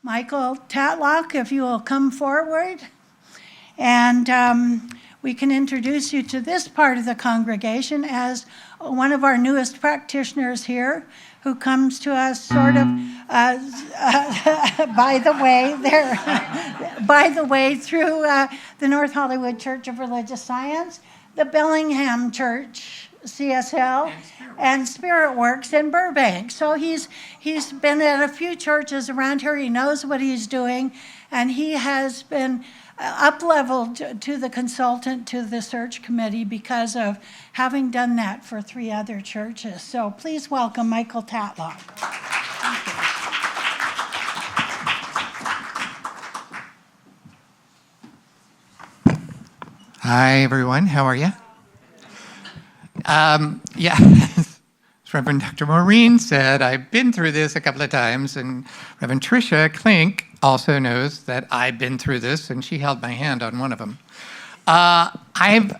Michael Tatlock, if you will come forward. And we can introduce you to this part of the congregation as one of our newest practitioners here, who comes to us sort of, by the way, through the North Hollywood Church of Religious Science, the Bellingham Church, CSL, and Spirit Works in Burbank. So he's been at a few churches around here. He knows what he's doing, and he has been up-leveled to the consultant to the search committee because of having done that for 3 other churches. So please welcome Michael Tatlock. Hi, everyone. How are you? Yeah, as Reverend Dr. Maureen said, I've been through this a couple of times, and Reverend Tricia Klink also knows that I've been through this, and she held my hand on one of them. I'm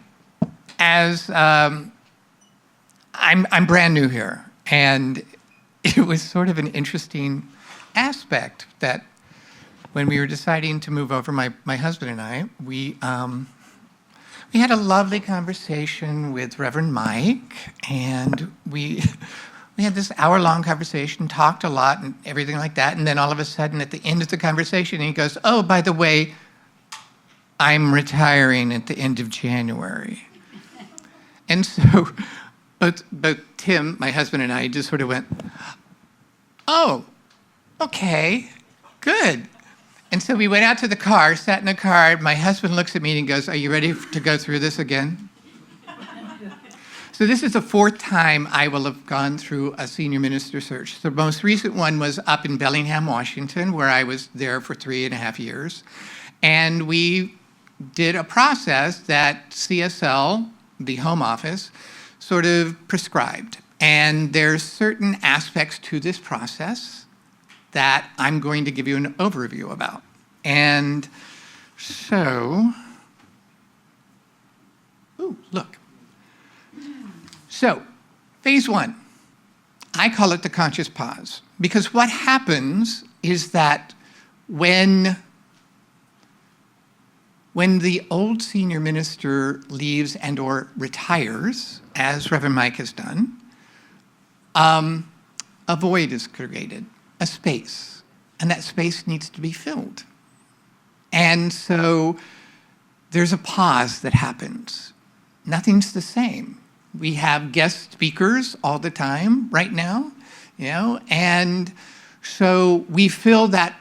brand new here, and it was sort of an interesting aspect that when we were deciding to move over, my husband and I, we had a lovely conversation with Reverend Mike, and we had this hour-long conversation, talked a lot and everything like that, and then all of a sudden at the end of the conversation, he goes, oh, by the way, I'm retiring at the end of January. And so both Tim, my husband, and I just sort of went, oh, okay, good. And so we went out to the car, sat in the car. My husband looks at me and goes, are you ready to go through this again? So this is the 4th time I will have gone through a senior minister search. The most recent one was up in Bellingham, Washington, where I was there for 3.5 years. And we did a process that CSL, the Home Office, sort of prescribed. And there's certain aspects to this process that I'm going to give you an overview about. And so, ooh, look. So, phase 1, I call it the conscious pause, because what happens is that when the old senior minister leaves and or retires, as Reverend Mike has done, a void is created, a space, and that space needs to be filled. And so there's a pause that happens. Nothing's the same. We have guest speakers all the time right now, you know, and so we fill that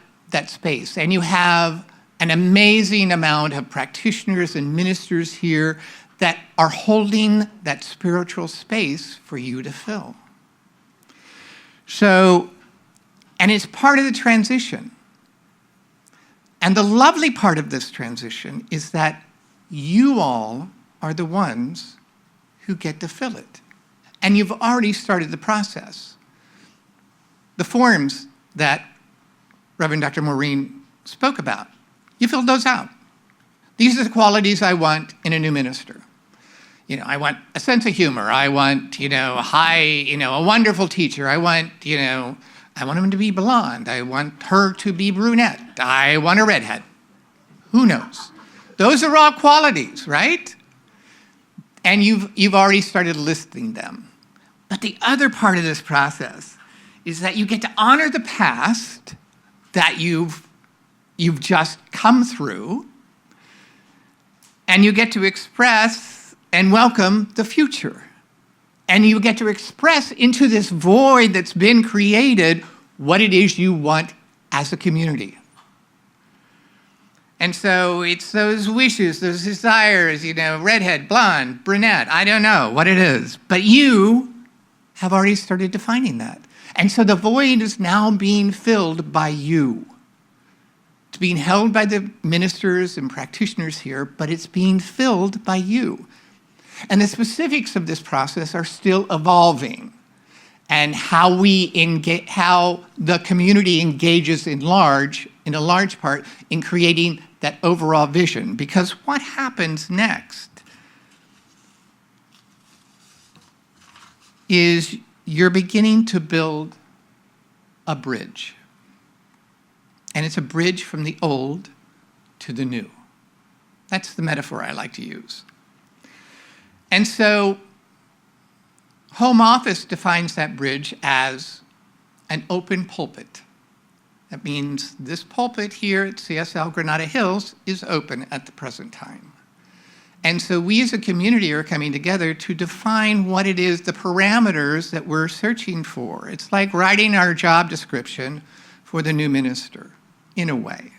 space. And you have an amazing amount of practitioners and ministers here that are holding that spiritual space for you to fill. So, and it's part of the transition. And the lovely part of this transition is that you all are the ones who get to fill it. And you've already started the process. The forms that Reverend Dr. Maureen spoke about, you filled those out. These are the qualities I want in a new minister. You know, I want a sense of humor. I want, a wonderful teacher. I want him to be blonde. I want her to be brunette. I want a redhead. Who knows? Those are all qualities, right? And you've already started listing them. But the other part of this process is that you get to honor the past that you've just come through, and you get to express and welcome the future. And you get to express into this void that's been created what it is you want as a community. And so it's those wishes, those desires, redhead, blonde, brunette, I don't know what it is. But you have already started defining that. And so the void is now being filled by you. It's being held by the ministers and practitioners here, but it's being filled by you. And the specifics of this process are still evolving, and how the community engages in a large part in creating that overall vision. Because what happens next is you're beginning to build a bridge. and it's a bridge from the old to the new. That's the metaphor I like to use. And so Home Office defines that bridge as an open pulpit. That means this pulpit here at CSL Granada Hills is open at the present time. And so we as a community are coming together to define what it is, the parameters that we're searching for. It's like writing our job description for the new minister, in a way.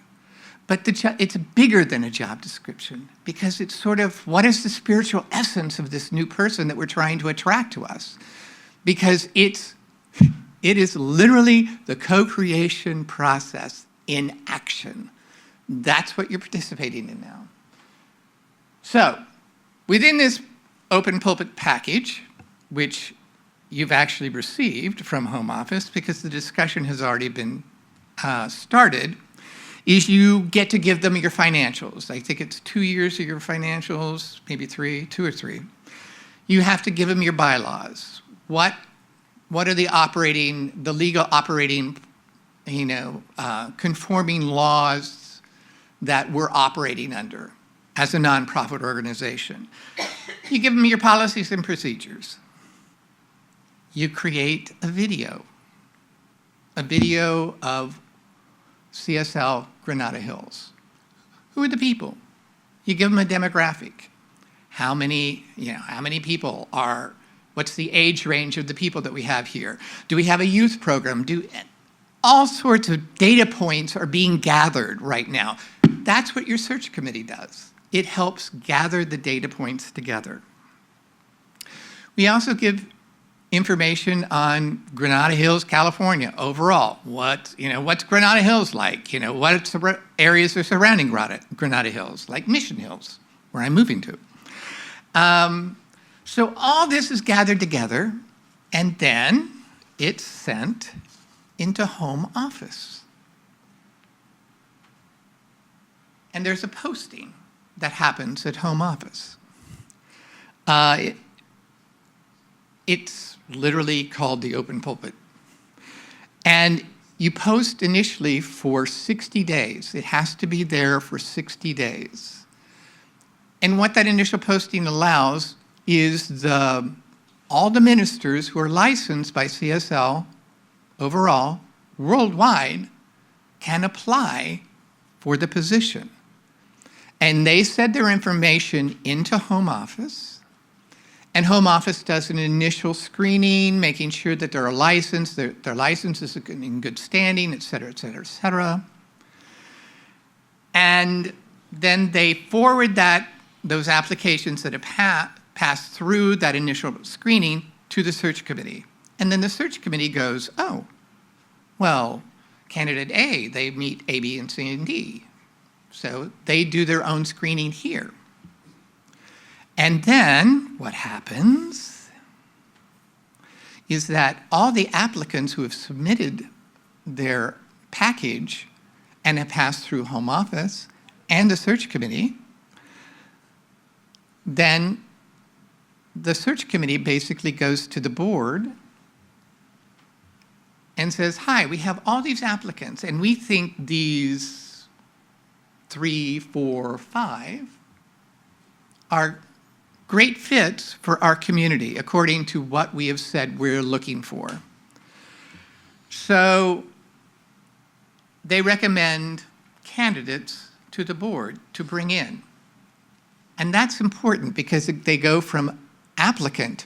But it's bigger than a job description, because it's sort of, what is the spiritual essence of this new person that we're trying to attract to us? Because it is literally the co-creation process in action. That's what you're participating in now. So, within this open pulpit package, which you've actually received from Home Office because the discussion has already been started, is you get to give them your financials. I think it's 2 years of your financials, maybe 2 or 3. You have to give them your bylaws. What are the legal operating, conforming laws that we're operating under as a nonprofit organization? You give them your policies and procedures. You create a video of CSL Granada Hills. Who are the people? You give them a demographic. How many people are, what's the age range of the people that we have here? Do we have a youth program? All sorts of data points are being gathered right now. That's what your search committee does. It helps gather the data points together. We also give information on Granada Hills, California, overall. What's Granada Hills like? What areas are surrounding Granada Hills, like Mission Hills, where I'm moving to. So all this is gathered together, and then it's sent into Home Office. And there's a posting that happens at Home Office. It's literally called the open pulpit. And you post initially for 60 days. It has to be there for 60 days. And what that initial posting allows is all the ministers who are licensed by CSL overall, worldwide, can apply for the position. And they send their information into Home Office, and Home Office does an initial screening, making sure that they're licensed, their license is in good standing, et cetera, et cetera, et cetera. And then they forward those applications that have passed through that initial screening to the search committee. And then the search committee goes, oh, well, candidate A, they meet A, B, and C, and D. So they do their own screening here. And then what happens is that all the applicants who have submitted their package and have passed through Home Office and the search committee, then the search committee basically goes to the board and says, hi, we have all these applicants, and we think these 3, 4, 5 are great fits for our community according to what we have said we're looking for. So they recommend candidates to the board to bring in. And that's important because they go from applicant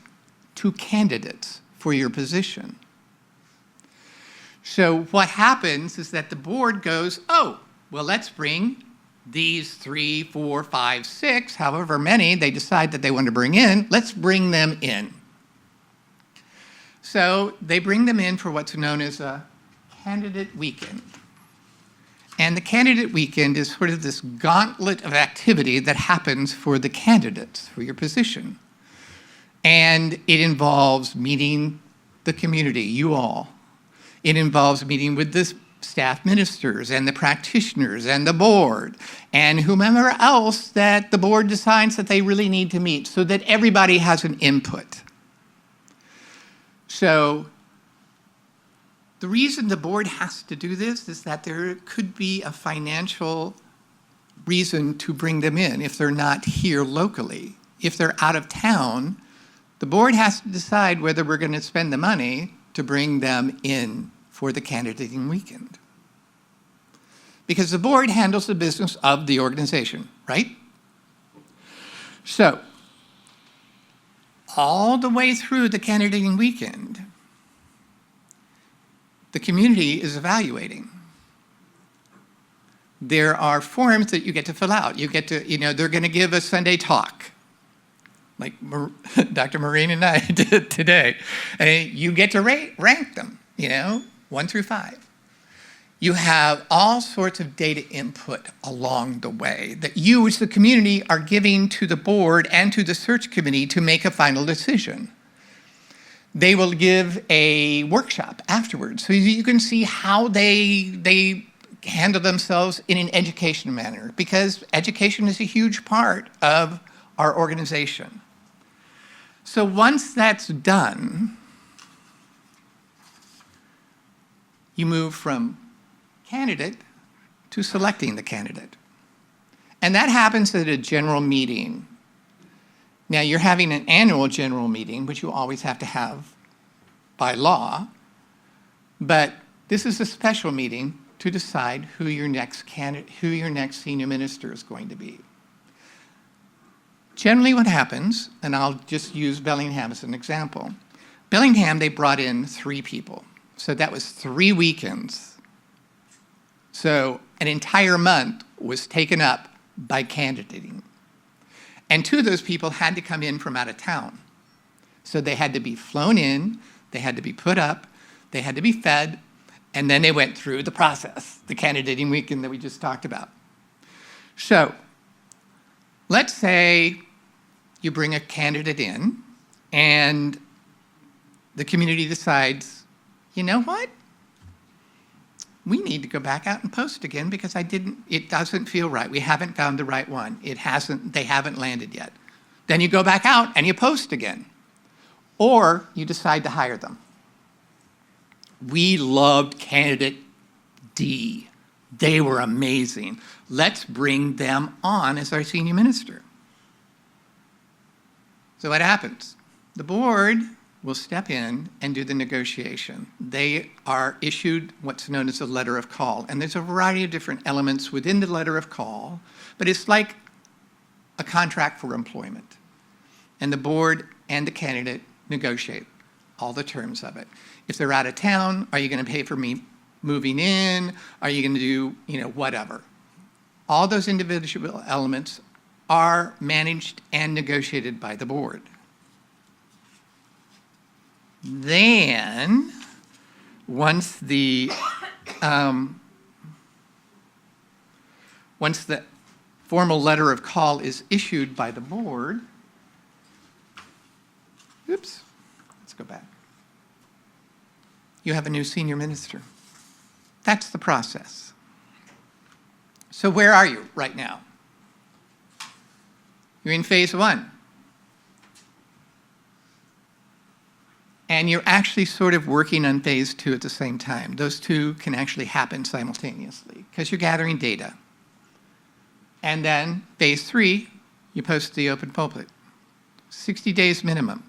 to candidates for your position. So what happens is that the board goes, oh, well, let's bring these 3, 4, 5, 6, however many they decide that they want to bring in, let's bring them in. So they bring them in for what's known as a candidate weekend. And the candidate weekend is sort of this gauntlet of activity that happens for the candidates for your position. And it involves meeting the community, you all. It involves meeting with the staff ministers and the practitioners and the board and whomever else that the board decides that they really need to meet so that everybody has an input. So The reason the board has to do this is that there could be a financial reason to bring them in if they're not here locally. If they're out of town, the board has to decide whether we're going to spend the money to bring them in for the candidating weekend. Because the board handles the business of the organization, right? So, all the way through the candidating weekend, the community is evaluating. There are forms that you get to fill out. You get to, they're going to give a Sunday talk, like Dr. Maureen and I did today. And you get to rank them, 1 through 5. You have all sorts of data input along the way that you as the community are giving to the board and to the search committee to make a final decision. They will give a workshop afterwards so you can see how they handle themselves in an educational manner, because education is a huge part of our organization. So once that's done, you move from candidate to selecting the candidate. And that happens at a general meeting. Now, you're having an annual general meeting, which you always have to have by law, but this is a special meeting to decide who your next candidate, who your next senior minister is going to be. Generally what happens, and I'll just use Bellingham as an example. Bellingham, they brought in 3 people. So that was 3 weekends. So an entire month was taken up by candidating. And 2 of those people had to come in from out of town. So they had to be flown in, they had to be put up, they had to be fed, and then they went through the process, the candidating weekend that we just talked about. So let's say you bring a candidate in and the community decides, you know what? We need to go back out and post again because it doesn't feel right. We haven't found the right one. They haven't landed yet. Then you go back out and you post again. Or you decide to hire them. We loved candidate D. They were amazing. Let's bring them on as our senior minister. So what happens? The board will step in and do the negotiation. They are issued what's known as a letter of call. And there's a variety of different elements within the letter of call, but it's like a contract for employment. And the board and the candidate negotiate all the terms of it. If they're out of town, are you going to pay for me moving in? Are you going to do, whatever? All those individual elements are managed and negotiated by the board. Then, once the formal letter of call is issued by the board, let's go back. You have a new senior minister. That's the process. So where are you right now? You're in phase 1. And you're actually sort of working on phase 2 at the same time. Those 2 can actually happen simultaneously because you're gathering data. And then phase 3, you post the open pulpit. 60 days minimum.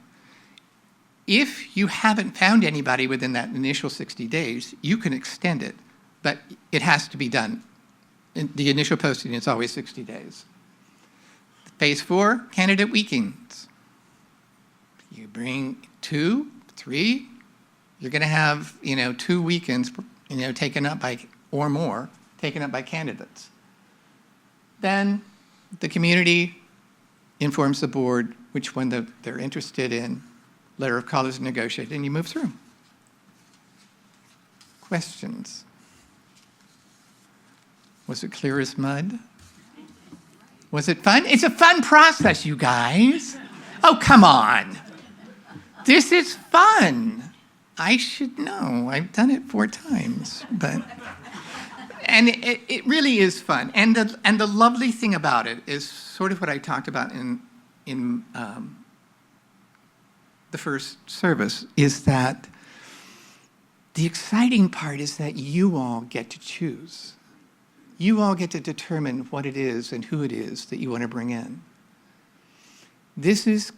If you haven't found anybody within that initial 60 days, you can extend it, but it has to be done. The initial posting is always 60 days. Phase 4, candidate weekends. You bring 2, 3, you're going to have, 2 weekends, taken up by, or more, taken up by candidates. Then the community informs the board which one they're interested in. Letter of call is negotiated, and you move through. Questions? Was it clear as mud? Was it fun? It's a fun process, you guys. Oh, come on. This is fun. I should know. I've done it 4 times, but and it really is fun. And the lovely thing about it is sort of what I talked about in the first service, is that The exciting part is that you all get to choose. You all get to determine what it is and who it is that you want to bring in. This is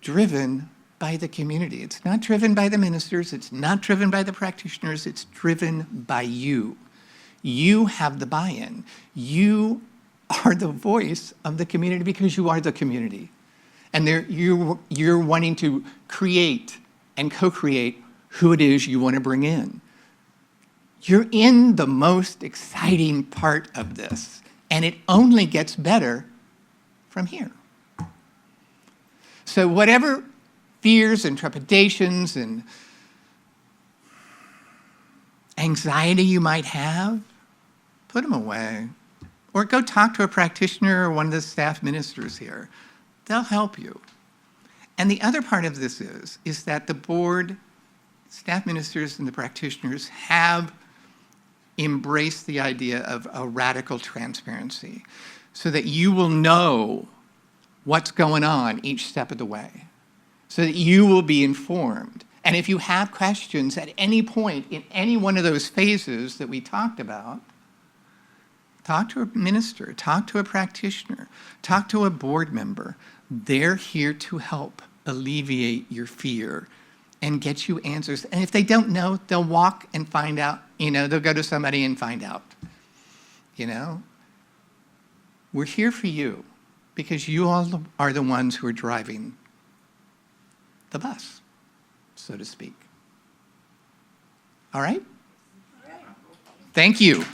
driven by the community. It's not driven by the ministers. It's not driven by the practitioners. It's driven by you. You have the buy-in. You are the voice of the community because you are the community. And you're wanting to create and co-create who it is you want to bring in. You're in the most exciting part of this, and it only gets better from here. So whatever fears and trepidations and anxiety you might have, put them away. Or go talk to a practitioner or one of the staff ministers here. They'll help you. And the other part of this is that the board, staff ministers and the practitioners have embraced the idea of a radical transparency so that you will know what's going on each step of the way, so that you will be informed. And if you have questions at any point in any one of those phases that we talked about, talk to a minister, talk to a practitioner, talk to a board member. They're here to help alleviate your fear and get you answers. And if they don't know, they'll walk and find out. They'll go to somebody and find out. We're here for you because you all are the ones who are driving the bus, so to speak. All right? Thank you.